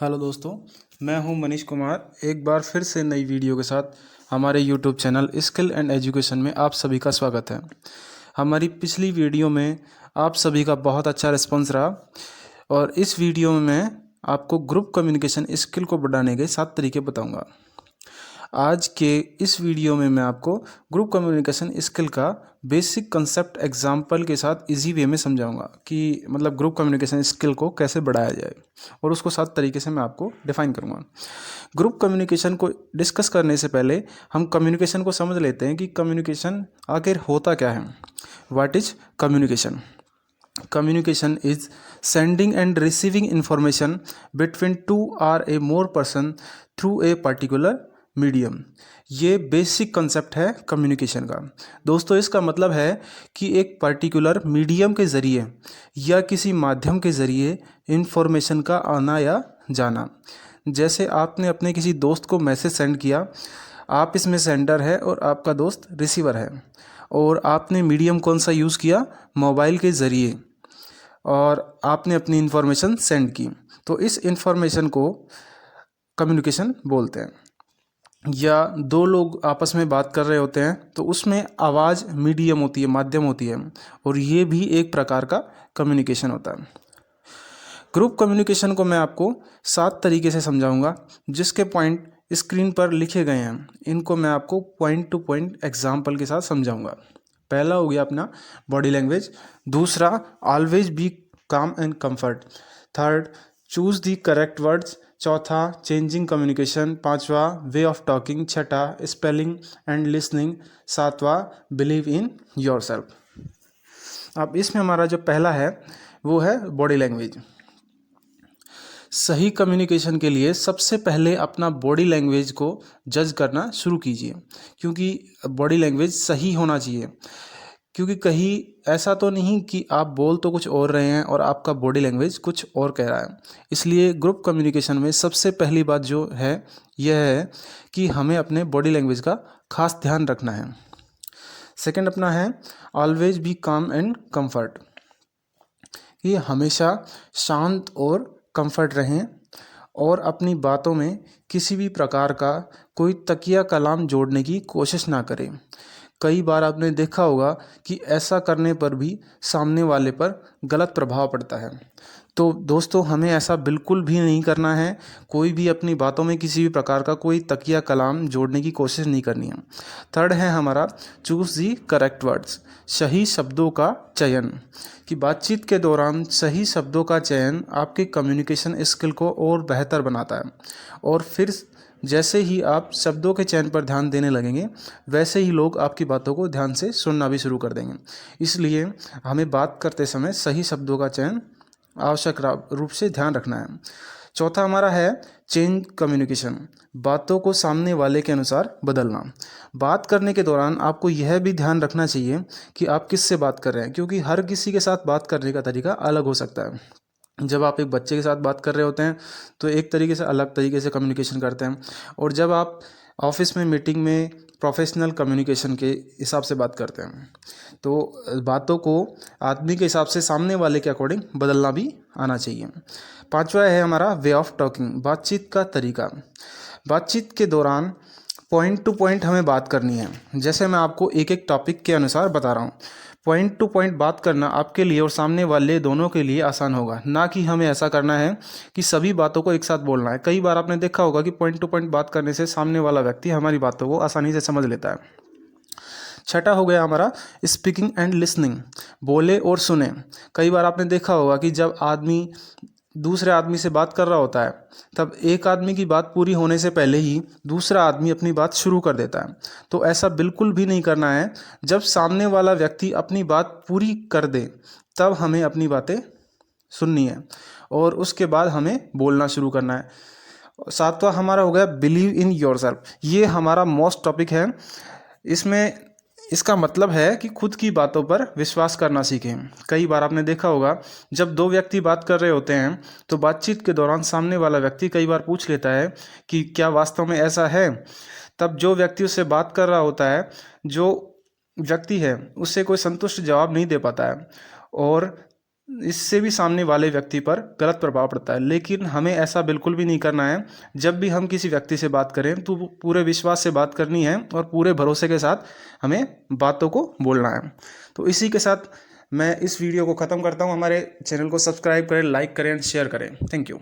Hello दोस्तों, मैं हूं मनीष कुमार। एक बार फिर से नई वीडियो के साथ हमारे YouTube channel skill and education में आप सभी का स्वागत है। हमारी पिछली वीडियो में आप सभी का बहुत अच्छा रिस्पांस रहा और इस वीडियो में मैं आपको ग्रुप कम्युनिकेशन स्किल को बढ़ाने के 7 तरीके बताऊंगा। आज के इस वीडियो में मैं आपको ग्रुप कम्युनिकेशन स्किल का बेसिक कंसेप्ट एग्जाम्पल के साथ इजी वे में समझाऊंगा कि मतलब ग्रुप कम्युनिकेशन स्किल को कैसे बढ़ाया जाए और उसको 7 तरीके से मैं आपको डिफाइन करूंगा। ग्रुप कम्युनिकेशन को डिस्कस करने से पहले हम कम्युनिकेशन को समझ लेते हैं कि कम्युनिकेशन आखिर होता क्या है। What is communication? Communication is sending and receiving information between two or a more person through a particular medium. ये बेसिक कंसेप्ट है कम्युनिकेशन का। दोस्तों, इसका मतलब है कि एक पर्टिकुलर मीडियम के ज़रिए या किसी माध्यम के ज़रिए इंफॉर्मेशन का आना या जाना। जैसे आपने अपने किसी दोस्त को मैसेज सेंड किया, आप इसमें सेंडर है और आपका दोस्त रिसीवर है, और आपने मीडियम कौन सा यूज़ किया? मोबाइल के ज़रिए, और आपने अपनी इन्फॉर्मेशन सेंड की। तो इस इन्फॉर्मेशन को कम्युनिकेशन बोलते हैं। या दो लोग आपस में बात कर रहे होते हैं तो उसमें आवाज़ मीडियम होती है, माध्यम होती है, और ये भी एक प्रकार का कम्युनिकेशन होता है। ग्रुप कम्युनिकेशन को मैं आपको 7 तरीके से समझाऊंगा, जिसके पॉइंट स्क्रीन पर लिखे गए हैं। इनको मैं आपको पॉइंट टू पॉइंट एग्जाम्पल के साथ समझाऊंगा। पहला हो गया अपना बॉडी लैंग्वेज, दूसरा ऑलवेज बी काम and comfort, third choose the correct words, चौथा चेंजिंग कम्युनिकेशन, पांचवा वे ऑफ टॉकिंग, छठा स्पेलिंग एंड लिसनिंग, सातवां बिलीव इन योरसेल्फ। अब इसमें हमारा जो पहला है वो है बॉडी लैंग्वेज। सही कम्युनिकेशन के लिए सबसे पहले अपना बॉडी लैंग्वेज को जज करना शुरू कीजिए, क्योंकि बॉडी लैंग्वेज सही होना चाहिए। क्योंकि कहीं ऐसा तो नहीं कि आप बोल तो कुछ और रहे हैं और आपका बॉडी लैंग्वेज कुछ और कह रहा है। इसलिए ग्रुप कम्युनिकेशन में सबसे पहली बात जो है यह है कि हमें अपने बॉडी लैंग्वेज का खास ध्यान रखना है। सेकंड अपना है ऑलवेज बी काम एंड कंफर्ट, कि हमेशा शांत और कंफर्ट रहें और अपनी बातों में किसी भी प्रकार का कोई तकिया कलाम जोड़ने की कोशिश ना करें। कई बार आपने देखा होगा कि ऐसा करने पर भी सामने वाले पर गलत प्रभाव पड़ता है। तो दोस्तों, हमें ऐसा बिल्कुल भी नहीं करना है। कोई भी अपनी बातों में किसी भी प्रकार का कोई तकिया कलाम जोड़ने की कोशिश नहीं करनी है। थर्ड है हमारा चूज दी करेक्ट वर्ड्स, सही शब्दों का चयन, कि बातचीत के दौरान सही शब्दों का चयन आपके कम्युनिकेशन स्किल को और बेहतर बनाता है। और फिर जैसे ही आप शब्दों के चयन पर ध्यान देने लगेंगे, वैसे ही लोग आपकी बातों को ध्यान से सुनना भी शुरू कर देंगे। इसलिए हमें बात करते समय सही शब्दों का चयन आवश्यक रूप से ध्यान रखना है। चौथा हमारा है चेंज कम्युनिकेशन, बातों को सामने वाले के अनुसार बदलना। बात करने के दौरान आपको यह भी ध्यान रखना चाहिए कि आप किससे बात कर रहे हैं, क्योंकि हर किसी के साथ बात करने का तरीका अलग हो सकता है। जब आप एक बच्चे के साथ बात कर रहे होते हैं तो एक तरीके से अलग तरीके से कम्युनिकेशन करते हैं, और जब आप ऑफिस में मीटिंग में प्रोफेशनल कम्युनिकेशन के हिसाब से बात करते हैं, तो बातों को आदमी के हिसाब से सामने वाले के अकॉर्डिंग बदलना भी आना चाहिए। पांचवा है हमारा वे ऑफ टॉकिंग, बातचीत का तरीका। बातचीत के दौरान पॉइंट टू पॉइंट हमें बात करनी है। जैसे मैं आपको एक एक टॉपिक के अनुसार बता रहा हूँ। पॉइंट टू पॉइंट बात करना आपके लिए और सामने वाले दोनों के लिए आसान होगा, ना कि हमें ऐसा करना है कि सभी बातों को एक साथ बोलना है। कई बार आपने देखा होगा कि पॉइंट टू पॉइंट बात करने से सामने वाला व्यक्ति हमारी बातों को आसानी से समझ लेता है। छठा हो गया हमारा स्पीकिंग एंड लिसनिंग, बोले और सुने। कई बार आपने देखा होगा कि जब आदमी दूसरे आदमी से बात कर रहा होता है, तब एक आदमी की बात पूरी होने से पहले ही दूसरा आदमी अपनी बात शुरू कर देता है। तो ऐसा बिल्कुल भी नहीं करना है। जब सामने वाला व्यक्ति अपनी बात पूरी कर दे तब हमें अपनी बातें सुननी है और उसके बाद हमें बोलना शुरू करना है। सातवां हमारा हो गया बिलीव इन योरसेल्फ। ये हमारा मोस्ट टॉपिक है। इसमें इसका मतलब है कि खुद की बातों पर विश्वास करना सीखें। कई बार आपने देखा होगा जब दो व्यक्ति बात कर रहे होते हैं तो बातचीत के दौरान सामने वाला व्यक्ति कई बार पूछ लेता है कि क्या वास्तव में ऐसा है। तब जो व्यक्ति उससे बात कर रहा होता है, जो व्यक्ति है, उससे कोई संतुष्ट जवाब नहीं दे पाता है और इससे भी सामने वाले व्यक्ति पर गलत प्रभाव पड़ता है। लेकिन हमें ऐसा बिल्कुल भी नहीं करना है। जब भी हम किसी व्यक्ति से बात करें तो पूरे विश्वास से बात करनी है और पूरे भरोसे के साथ हमें बातों को बोलना है। तो इसी के साथ मैं इस वीडियो को ख़त्म करता हूँ। हमारे चैनल को सब्सक्राइब करें, लाइक करें, शेयर करें। Thank you.